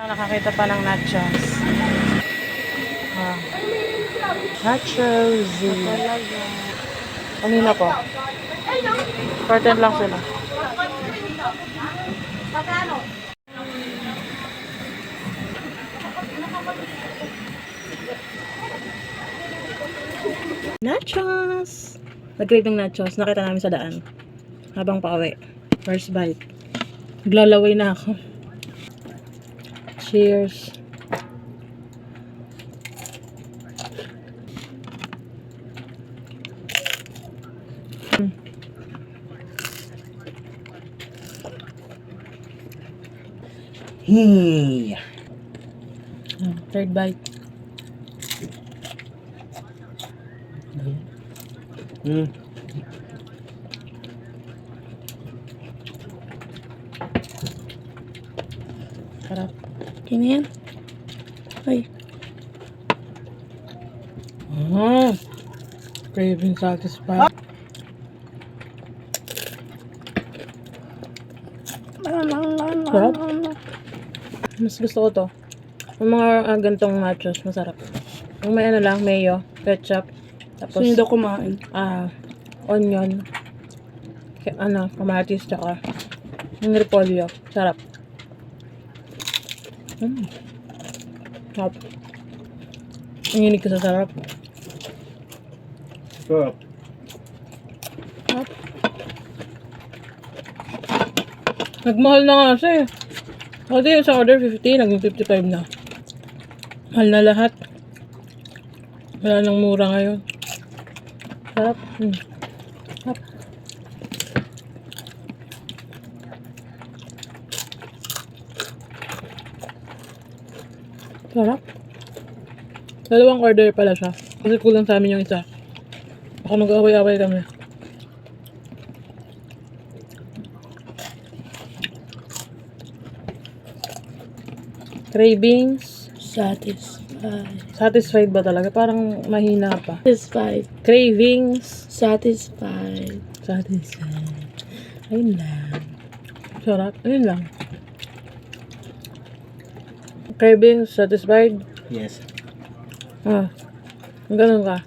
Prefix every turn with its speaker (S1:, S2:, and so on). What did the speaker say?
S1: Nakakita pa ng nachos. Ah. Nachos. Kanina po. Curtain lang sila. Nachos! Nag-crave ng nachos. Nakita namin sa daan. Habang pauwi. First bite. Naglalaway na ako. Cheers.
S2: Hey.
S1: Third bite. Sarap. Kini yan. Ay. Craving satisfied. Sarap. Mas gusto ko to. Yung mga gantong nachos, masarap. Yung may ano lang, mayo, ketchup, tapos
S2: Sino daw kumain?
S1: onion, kamatis, tsaka yung repolyo. Sarap. Sarap. Nanginig ka sa sarap.
S2: Sarap.
S1: Sarap. Nagmahal na nga siya eh. Kasi yung sa order 50, naging 55 na. Mahal na lahat. Wala nang mura ngayon. Sarap. Sarap. Sarap. Dalawang order pala siya. Kasi kulang sa amin yung isa. Baka mag-away-away kami. Cravings. Satisfied ba talaga? Parang mahina pa.
S3: Satisfied.
S1: Cravings.
S3: Satisfied.
S1: Ayun lang. Sarap. Ayun lang. Cravings. Satisfied.
S2: Yes.
S1: Ganun ka.